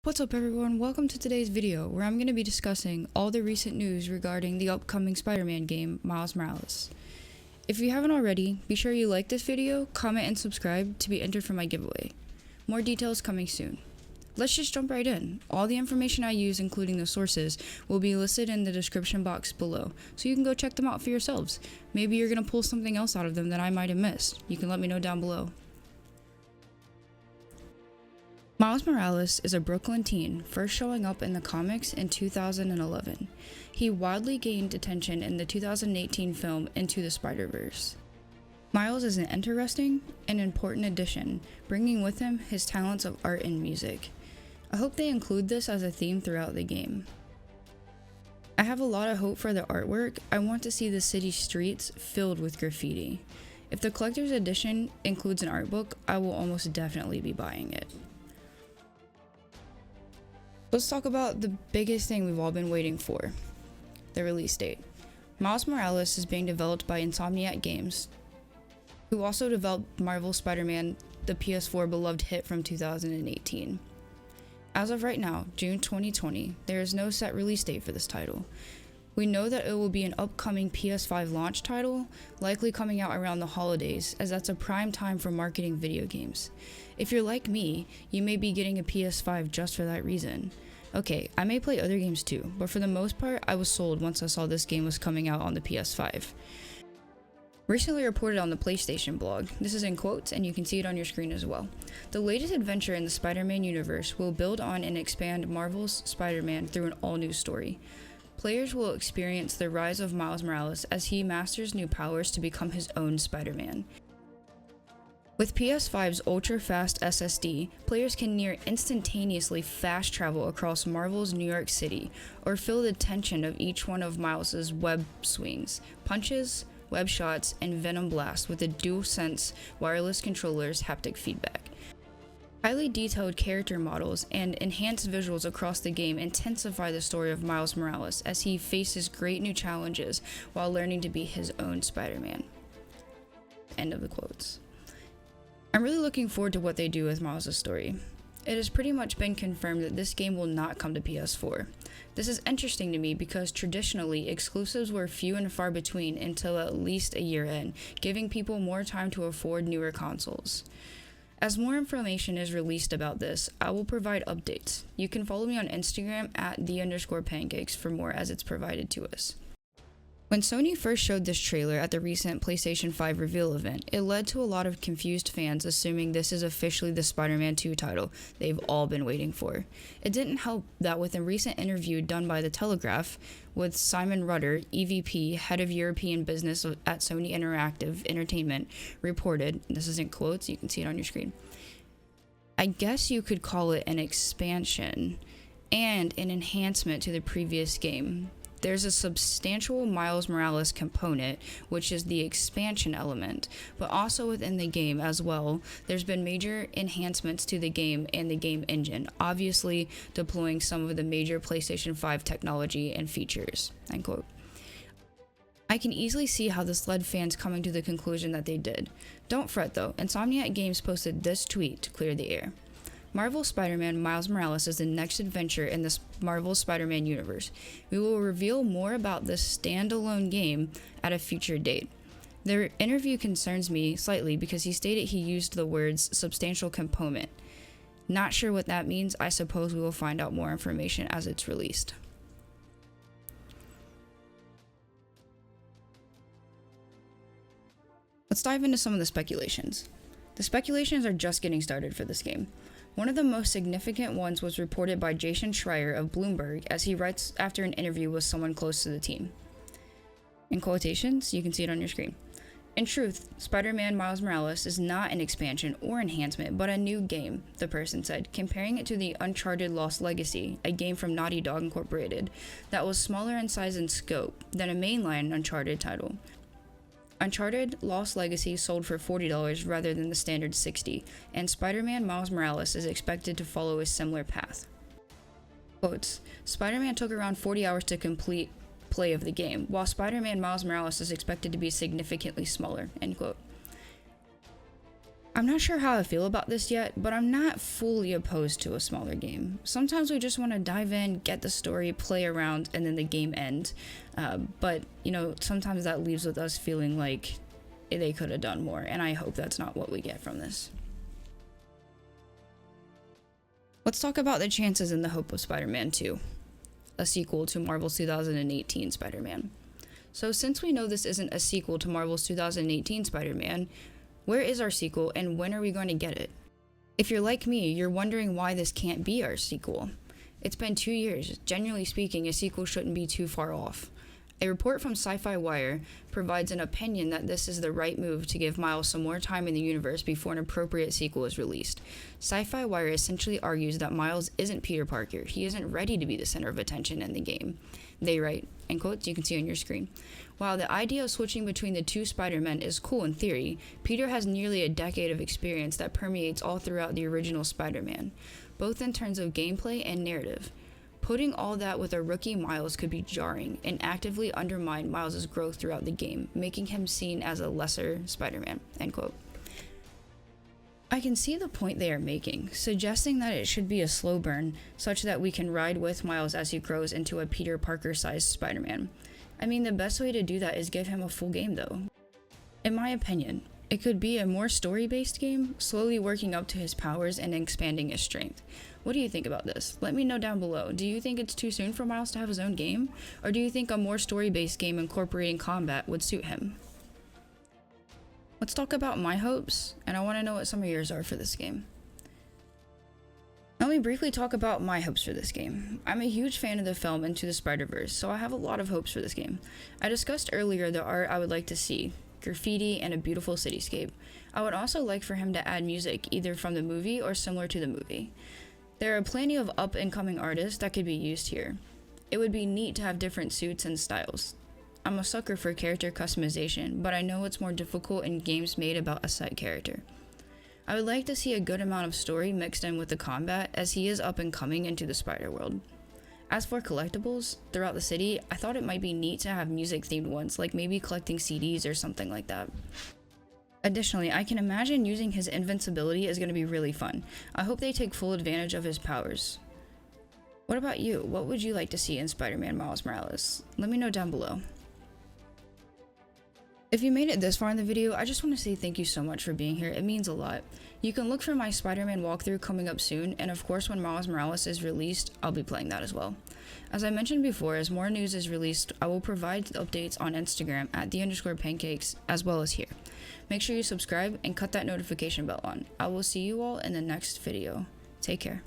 What's up everyone, welcome to today's video where I'm going to be discussing all the recent news regarding the upcoming Spider-Man game, Miles Morales. If you haven't already, be sure you like this video, comment, and subscribe to be entered for my giveaway. More details coming soon. Let's just jump right in. All the information I use, including the sources, will be listed in the description box below, so you can go check them out for yourselves. Maybe you're going to pull something else out of them that I might have missed. You can let me know down below. Miles Morales is a Brooklyn teen, first showing up in the comics in 2011. He wildly gained attention in the 2018 film Into the Spider-Verse. Miles is an interesting and important addition, bringing with him his talents of art and music. I hope they include this as a theme throughout the game. I have a lot of hope for the artwork. I want to see the city streets filled with graffiti. If the collector's edition includes an art book, I will almost definitely be buying it. Let's talk about the biggest thing we've all been waiting for, the release date. Miles Morales is being developed by Insomniac Games, who also developed Marvel's Spider-Man, the PS4 beloved hit from 2018. As of right now, June 2020, there is no set release date for this title. We know that it will be an upcoming PS5 launch title, likely coming out around the holidays, as that's a prime time for marketing video games. If you're like me, you may be getting a PS5 just for that reason. Okay, I may play other games too, but for the most part, I was sold once I saw this game was coming out on the PS5. Recently reported on the PlayStation blog, this is in quotes and you can see it on your screen as well. The latest adventure in the Spider-Man universe will build on and expand Marvel's Spider-Man through an all-new story. Players will experience the rise of Miles Morales as he masters new powers to become his own Spider-Man. With PS5's ultra-fast SSD, players can near instantaneously fast travel across Marvel's New York City, or feel the tension of each one of Miles' web swings, punches, web shots, and venom blasts with the DualSense wireless controller's haptic feedback. Highly detailed character models and enhanced visuals across the game intensify the story of Miles Morales as he faces great new challenges while learning to be his own Spider-Man. End of the quotes. I'm really looking forward to what they do with Miles' story. It has pretty much been confirmed that this game will not come to PS4. This is interesting to me because traditionally exclusives were few and far between until at least a year in, giving people more time to afford newer consoles. As more information is released about this, I will provide updates. You can follow me on Instagram at @the_pancakes for more as it's provided to us. When Sony first showed this trailer at the recent PlayStation 5 reveal event, it led to a lot of confused fans assuming this is officially the Spider-Man 2 title they've all been waiting for. It didn't help that with a recent interview done by The Telegraph with Simon Rudder, EVP, head of European business at Sony Interactive Entertainment, reported, this is in quotes, you can see it on your screen, "I guess you could call it an expansion and an enhancement to the previous game. There's a substantial Miles Morales component, which is the expansion element, but also within the game as well, there's been major enhancements to the game and the game engine, obviously deploying some of the major PlayStation 5 technology and features." End quote. I can easily see how this led fans coming to the conclusion that they did. Don't fret though, Insomniac Games posted this tweet to clear the air. Marvel Spider-Man Miles Morales is the next adventure in this Marvel Spider-Man universe. We will reveal more about this standalone game at a future date. The interview concerns me slightly because he stated he used the words substantial component. Not sure what that means. I suppose we will find out more information as it's released. Let's dive into some of the speculations. The speculations are just getting started for this game. One of the most significant ones was reported by Jason Schreier of Bloomberg as he writes after an interview with someone close to the team. In quotations, you can see it on your screen. "In truth, Spider-Man Miles Morales is not an expansion or enhancement, but a new game," the person said, comparing it to the Uncharted Lost Legacy, a game from Naughty Dog Incorporated, that was smaller in size and scope than a mainline Uncharted title. Uncharted Lost Legacy sold for $40 rather than the standard $60, and Spider-Man Miles Morales is expected to follow a similar path. Quotes, "Spider-Man took around 40 hours to complete play of the game, while Spider-Man Miles Morales is expected to be significantly smaller." End quote. I'm not sure how I feel about this yet, but I'm not fully opposed to a smaller game. Sometimes we just want to dive in, get the story, play around, and then the game ends. But, you know, sometimes that leaves with us feeling like they could have done more, and I hope that's not what we get from this. Let's talk about the chances and the hope of Spider-Man 2, a sequel to Marvel's 2018 Spider-Man. So since we know this isn't a sequel to Marvel's 2018 Spider-Man, where is our sequel and when are we going to get it? If you're like me, you're wondering why this can't be our sequel. It's been 2 years. Generally speaking, a sequel shouldn't be too far off. A report from Sci-Fi Wire provides an opinion that this is the right move to give Miles some more time in the universe before an appropriate sequel is released. Sci-Fi Wire essentially argues that Miles isn't Peter Parker. He isn't ready to be the center of attention in the game. They write, in quotes you can see on your screen, "While the idea of switching between the two Spider-Men is cool in theory, Peter has nearly a decade of experience that permeates all throughout the original Spider-Man, both in terms of gameplay and narrative. Putting all that with a rookie Miles could be jarring and actively undermine Miles' growth throughout the game, making him seen as a lesser Spider-Man," end quote. I can see the point they are making, suggesting that it should be a slow burn, such that we can ride with Miles as he grows into a Peter Parker-sized Spider-Man. I mean, the best way to do that is give him a full game though. In my opinion, it could be a more story-based game, slowly working up to his powers and expanding his strength. What do you think about this? Let me know down below. Do you think it's too soon for Miles to have his own game? Or do you think a more story-based game incorporating combat would suit him? Let's talk about my hopes, and I want to know what some of yours are for this game. Let me briefly talk about my hopes for this game. I'm a huge fan of the film Into the Spider-Verse, so I have a lot of hopes for this game. I discussed earlier the art I would like to see, graffiti, and a beautiful cityscape. I would also like for him to add music, either from the movie or similar to the movie. There are plenty of up-and-coming artists that could be used here. It would be neat to have different suits and styles. I'm a sucker for character customization, but I know it's more difficult in games made about a set character. I would like to see a good amount of story mixed in with the combat, as he is up and coming into the spider world. As for collectibles throughout the city, I thought it might be neat to have music themed ones, like maybe collecting CDs or something like that. Additionally, I can imagine using his invincibility is going to be really fun. I hope they take full advantage of his powers. What about you? What would you like to see in Spider-Man Miles Morales? Let me know down below. If you made it this far in the video, I just want to say thank you so much for being here. It means a lot. You can look for my Spider-Man walkthrough coming up soon, and of course when Miles Morales is released, I'll be playing that as well. As I mentioned before, as more news is released, I will provide updates on Instagram at @the_pancakes as well as here. Make sure you subscribe and cut that notification bell on. I will see you all in the next video. Take care.